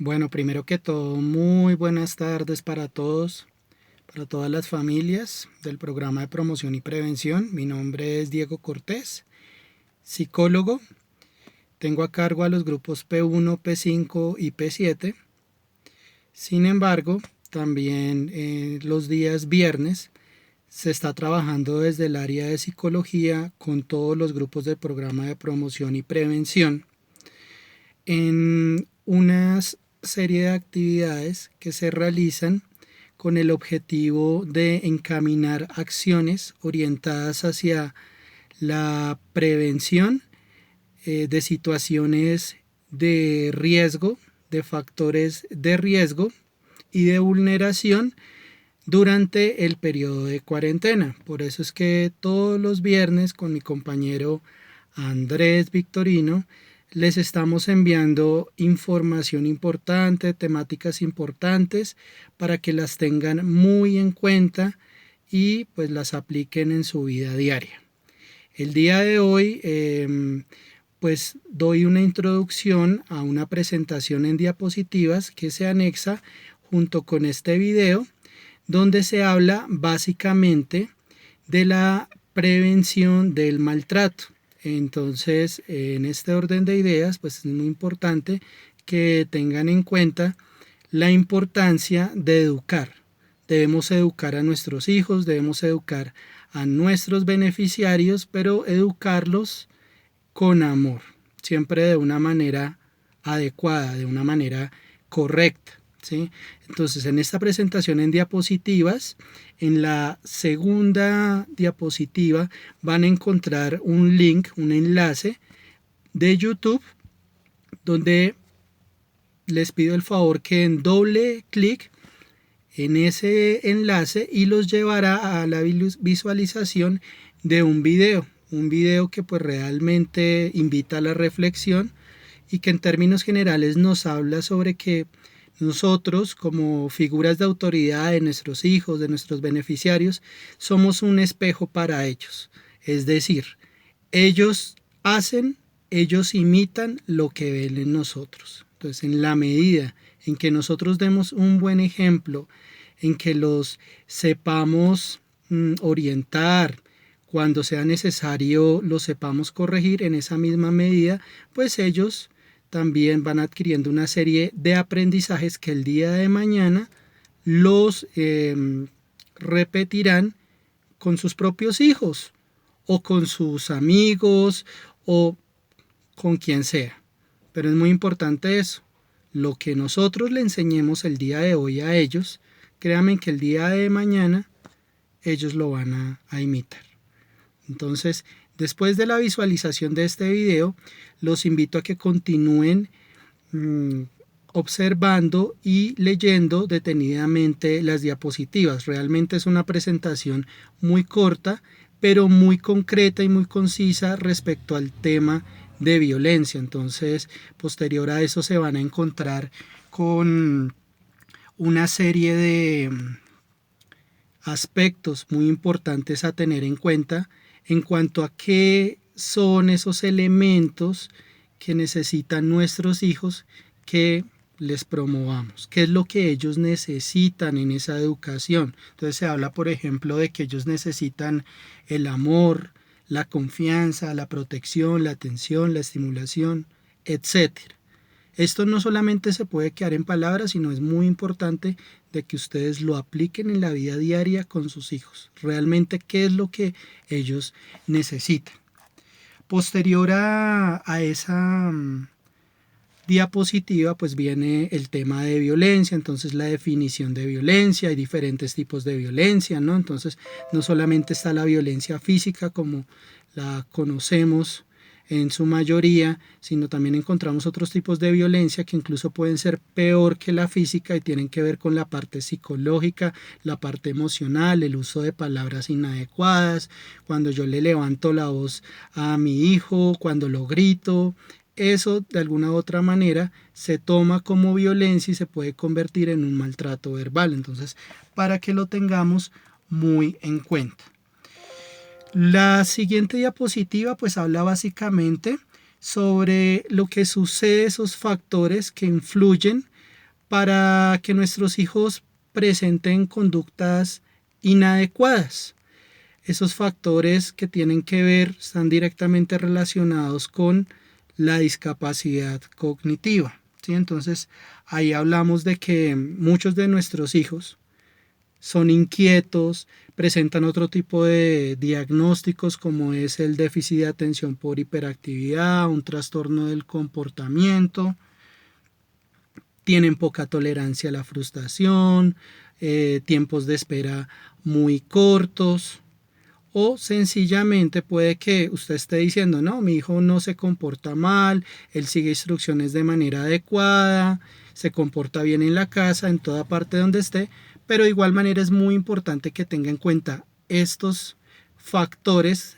Bueno, primero que todo, muy buenas tardes para todos, para todas las familias del programa de promoción y prevención. Mi nombre es Diego Cortés, psicólogo. Tengo a cargo a los grupos P1, P5 y P7. Sin embargo, también los días viernes se está trabajando desde el área de psicología con todos los grupos del programa de promoción y prevención en una serie de actividades que se realizan con el objetivo de encaminar acciones orientadas hacia la prevención de situaciones de riesgo, de factores de riesgo y de vulneración durante el periodo de cuarentena. Por eso es que todos los viernes con mi compañero Andrés Victorino les estamos enviando información importante, temáticas importantes para que las tengan muy en cuenta y pues las apliquen en su vida diaria. El día de hoy pues doy una introducción a una presentación en diapositivas que se anexa junto con este video donde se habla básicamente de la prevención del maltrato. Entonces, en este orden de ideas, pues es muy importante que tengan en cuenta la importancia de educar. Debemos educar a nuestros hijos, debemos educar a nuestros beneficiarios, pero educarlos con amor, siempre de una manera adecuada, de una manera correcta. ¿Sí? Entonces, en esta presentación en diapositivas, en la segunda diapositiva van a encontrar un link, un enlace de YouTube, donde les pido el favor que en doble clic en ese enlace y los llevará a la visualización de un video que pues realmente invita a la reflexión y que en términos generales nos habla sobre que nosotros, como figuras de autoridad de nuestros hijos, de nuestros beneficiarios, somos un espejo para ellos. Es decir, ellos hacen, ellos imitan lo que ven en nosotros. Entonces, en la medida en que nosotros demos un buen ejemplo, en que los sepamos orientar, cuando sea necesario los sepamos corregir, en esa misma medida, pues ellos también van adquiriendo una serie de aprendizajes que el día de mañana los repetirán con sus propios hijos o con sus amigos o con quien sea. Pero es muy importante eso. Lo que nosotros le enseñemos el día de hoy a ellos, créanme que el día de mañana ellos lo van a imitar. Entonces, después de la visualización de este video, los invito a que continúen observando y leyendo detenidamente las diapositivas. Realmente es una presentación muy corta, pero muy concreta y muy concisa respecto al tema de violencia. Entonces, posterior a eso se van a encontrar con una serie de aspectos muy importantes a tener en cuenta en cuanto a qué son esos elementos que necesitan nuestros hijos que les promovamos, qué es lo que ellos necesitan en esa educación. Entonces se habla, por ejemplo, de que ellos necesitan el amor, la confianza, la protección, la atención, la estimulación, etcétera. Esto no solamente se puede quedar en palabras, sino es muy importante de que ustedes lo apliquen en la vida diaria con sus hijos. Realmente, ¿qué es lo que ellos necesitan? Posterior a esa diapositiva, pues viene el tema de violencia, entonces la definición de violencia, hay diferentes tipos de violencia, ¿no? Entonces, no solamente está la violencia física como la conocemos en su mayoría, sino también encontramos otros tipos de violencia que incluso pueden ser peor que la física y tienen que ver con la parte psicológica, la parte emocional, el uso de palabras inadecuadas, cuando yo le levanto la voz a mi hijo, cuando lo grito. Eso de alguna u otra manera se toma como violencia y se puede convertir en un maltrato verbal. Entonces, para que lo tengamos muy en cuenta. La siguiente diapositiva pues habla básicamente sobre lo que sucede, esos factores que influyen para que nuestros hijos presenten conductas inadecuadas. Esos factores que tienen que ver están directamente relacionados con la discapacidad cognitiva, ¿sí? Entonces, ahí hablamos de que muchos de nuestros hijos son inquietos, presentan otro tipo de diagnósticos como es el déficit de atención por hiperactividad, un trastorno del comportamiento, tienen poca tolerancia a la frustración, tiempos de espera muy cortos, o sencillamente puede que usted esté diciendo, no, mi hijo no se comporta mal, él sigue instrucciones de manera adecuada, se comporta bien en la casa, en toda parte donde esté, pero de igual manera es muy importante que tenga en cuenta estos factores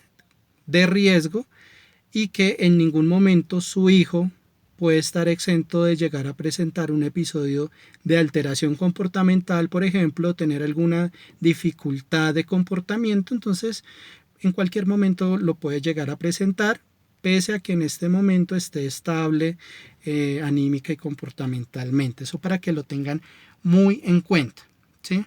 de riesgo y que en ningún momento su hijo puede estar exento de llegar a presentar un episodio de alteración comportamental, por ejemplo, tener alguna dificultad de comportamiento. Entonces, en cualquier momento lo puede llegar a presentar, pese a que en este momento esté estable anímica y comportamentalmente. Eso para que lo tengan muy en cuenta, ¿sí?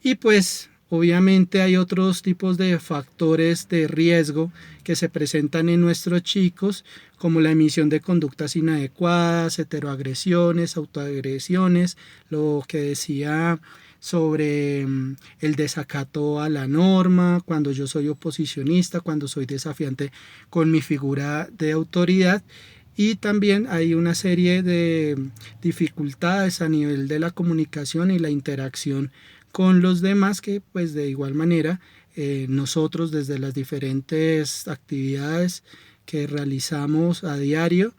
Y pues obviamente hay otros tipos de factores de riesgo que se presentan en nuestros chicos, como la emisión de conductas inadecuadas, heteroagresiones, autoagresiones, lo que decía sobre el desacato a la norma, cuando yo soy oposicionista, cuando soy desafiante con mi figura de autoridad. Y también hay una serie de dificultades a nivel de la comunicación y la interacción con los demás que pues de igual manera nosotros desde las diferentes actividades que realizamos a diario,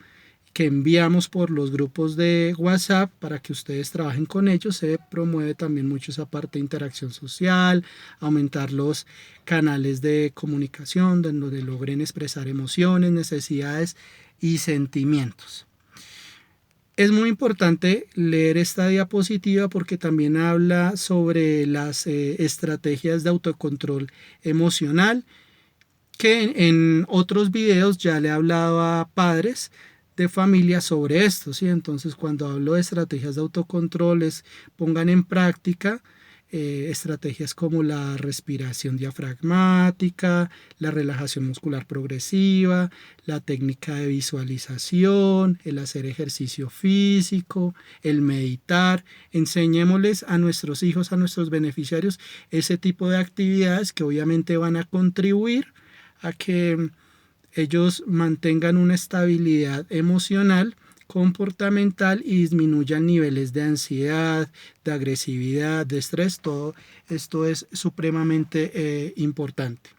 que enviamos por los grupos de WhatsApp para que ustedes trabajen con ellos, se promueve también mucho esa parte de interacción social, aumentar los canales de comunicación donde logren expresar emociones, necesidades y sentimientos. Es muy importante leer esta diapositiva porque también habla sobre las estrategias de autocontrol emocional, que en otros videos ya le he hablado a padres de familia sobre esto, ¿sí? Entonces, cuando hablo de estrategias de autocontrol, pongan en práctica estrategias como la respiración diafragmática, la relajación muscular progresiva, la técnica de visualización, el hacer ejercicio físico, el meditar. Enseñémosles a nuestros hijos, a nuestros beneficiarios, ese tipo de actividades que obviamente van a contribuir a que ellos mantengan una estabilidad emocional, comportamental y disminuyan niveles de ansiedad, de agresividad, de estrés. Todo esto es supremamente importante.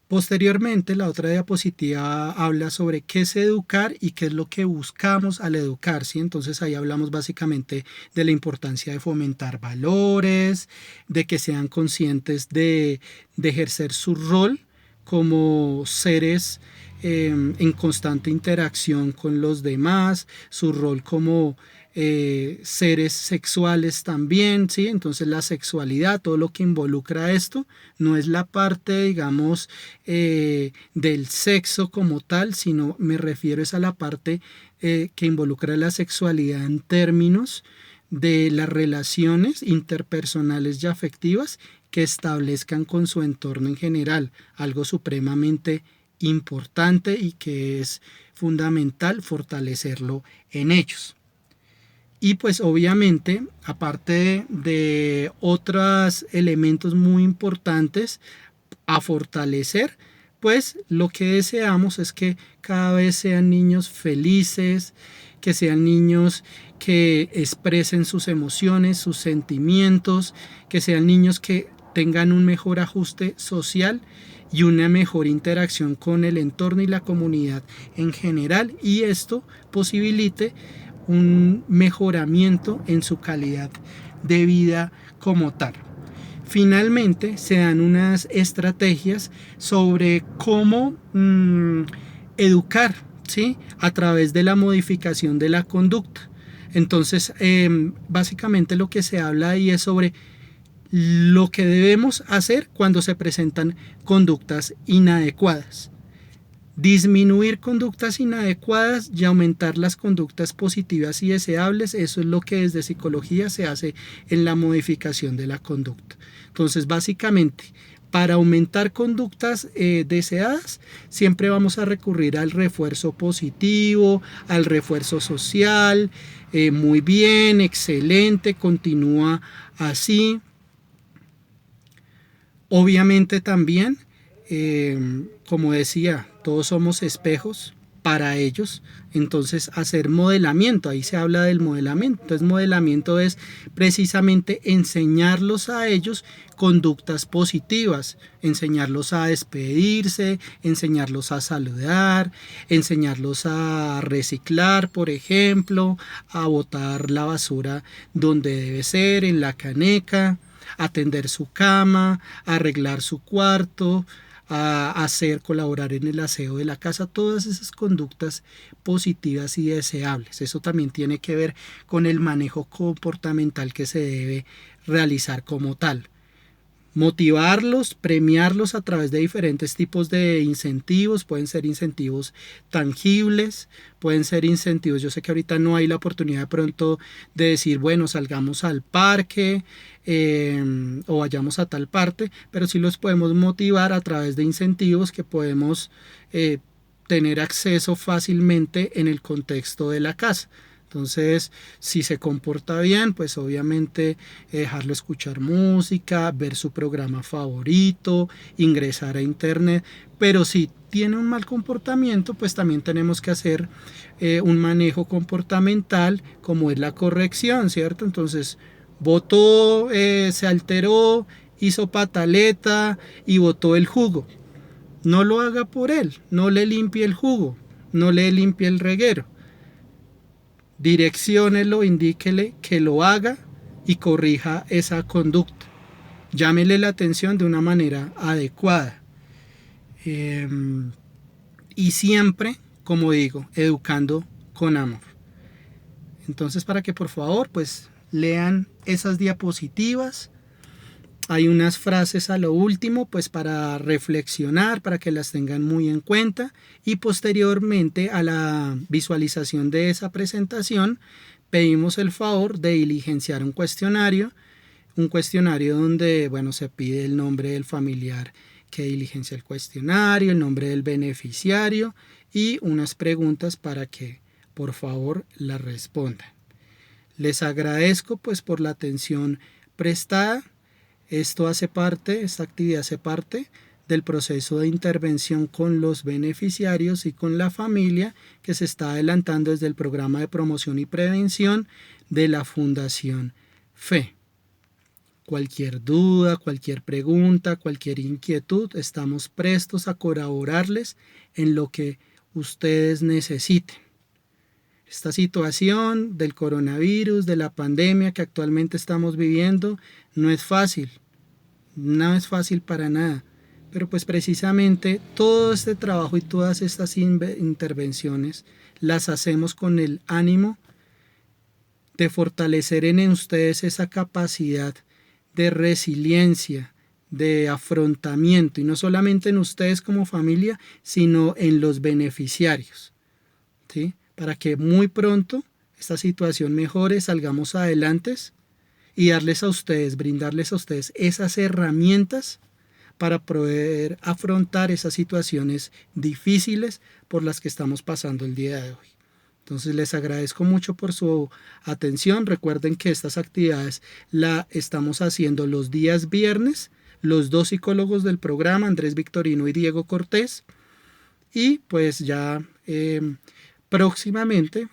Posteriormente, la otra diapositiva habla sobre qué es educar y qué es lo que buscamos al educar, ¿sí? Entonces ahí hablamos básicamente de la importancia de fomentar valores, de que sean conscientes de ejercer su rol como seres en constante interacción con los demás, su rol como seres sexuales también, ¿sí? Entonces la sexualidad, todo lo que involucra esto, no es la parte, digamos, del sexo como tal, sino me refiero es a la parte que involucra la sexualidad en términos de las relaciones interpersonales y afectivas que establezcan con su entorno en general, algo supremamente importante y que es fundamental fortalecerlo en ellos. Y pues obviamente, aparte de otros elementos muy importantes a fortalecer, pues lo que deseamos es que cada vez sean niños felices, que sean niños que expresen sus emociones, sus sentimientos, que sean niños que tengan un mejor ajuste social y una mejor interacción con el entorno y la comunidad en general, y esto posibilite un mejoramiento en su calidad de vida como tal. Finalmente, se dan unas estrategias sobre cómo educar, ¿sí? A través de la modificación de la conducta. Entonces, básicamente lo que se habla ahí es sobre lo que debemos hacer cuando se presentan conductas inadecuadas. Disminuir conductas inadecuadas y aumentar las conductas positivas y deseables, eso es lo que desde psicología se hace en la modificación de la conducta. Entonces, básicamente, para aumentar conductas deseadas, siempre vamos a recurrir al refuerzo positivo, al refuerzo social. Muy bien, excelente, continúa así. Obviamente también, como decía, todos somos espejos para ellos, entonces hacer modelamiento, ahí se habla del modelamiento. Entonces modelamiento es precisamente enseñarlos a ellos conductas positivas, enseñarlos a despedirse, enseñarlos a saludar, enseñarlos a reciclar, por ejemplo, a botar la basura donde debe ser, en la caneca, a tender su cama, a arreglar su cuarto, a hacer, colaborar en el aseo de la casa, todas esas conductas positivas y deseables. Eso también tiene que ver con el manejo comportamental que se debe realizar como tal. Motivarlos, premiarlos a través de diferentes tipos de incentivos, pueden ser incentivos tangibles, pueden ser incentivos, yo sé que ahorita no hay la oportunidad de pronto de decir, bueno, salgamos al parque o vayamos a tal parte, pero sí los podemos motivar a través de incentivos que podemos tener acceso fácilmente en el contexto de la casa. Entonces, si se comporta bien, pues obviamente dejarlo escuchar música, ver su programa favorito, ingresar a internet. Pero si tiene un mal comportamiento, pues también tenemos que hacer un manejo comportamental, como es la corrección, ¿cierto? Entonces, botó, se alteró, hizo pataleta y botó el jugo. No lo haga por él, no le limpie el jugo, no le limpie el reguero. Direcciónelo, indíquele que lo haga y corrija esa conducta. Llámele la atención de una manera adecuada. Y siempre, como digo, educando con amor. Entonces, para que por favor, pues lean esas diapositivas. Hay unas frases a lo último, pues para reflexionar, para que las tengan muy en cuenta, y posteriormente a la visualización de esa presentación pedimos el favor de diligenciar un cuestionario donde, bueno, se pide el nombre del familiar que diligencia el cuestionario, el nombre del beneficiario y unas preguntas para que por favor las respondan. Les agradezco pues por la atención prestada. Esta actividad hace parte del proceso de intervención con los beneficiarios y con la familia que se está adelantando desde el programa de promoción y prevención de la Fundación FE. Cualquier duda, cualquier pregunta, cualquier inquietud, estamos prestos a colaborarles en lo que ustedes necesiten. Esta situación del coronavirus, de la pandemia que actualmente estamos viviendo, no es fácil para nada, pero pues precisamente todo este trabajo y todas estas intervenciones las hacemos con el ánimo de fortalecer en ustedes esa capacidad de resiliencia, de afrontamiento, y no solamente en ustedes como familia, sino en los beneficiarios, ¿sí? Para que muy pronto esta situación mejore, salgamos adelante y brindarles a ustedes esas herramientas para poder afrontar esas situaciones difíciles por las que estamos pasando el día de hoy. Entonces les agradezco mucho por su atención. Recuerden que estas actividades las estamos haciendo los días viernes, los dos psicólogos del programa, Andrés Victorino y Diego Cortés, y pues ya próximamente,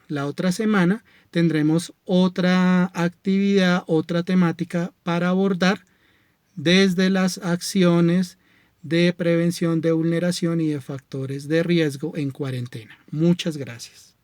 la otra semana, tendremos otra actividad, otra temática para abordar desde las acciones de prevención de vulneración y de factores de riesgo en cuarentena. Muchas gracias.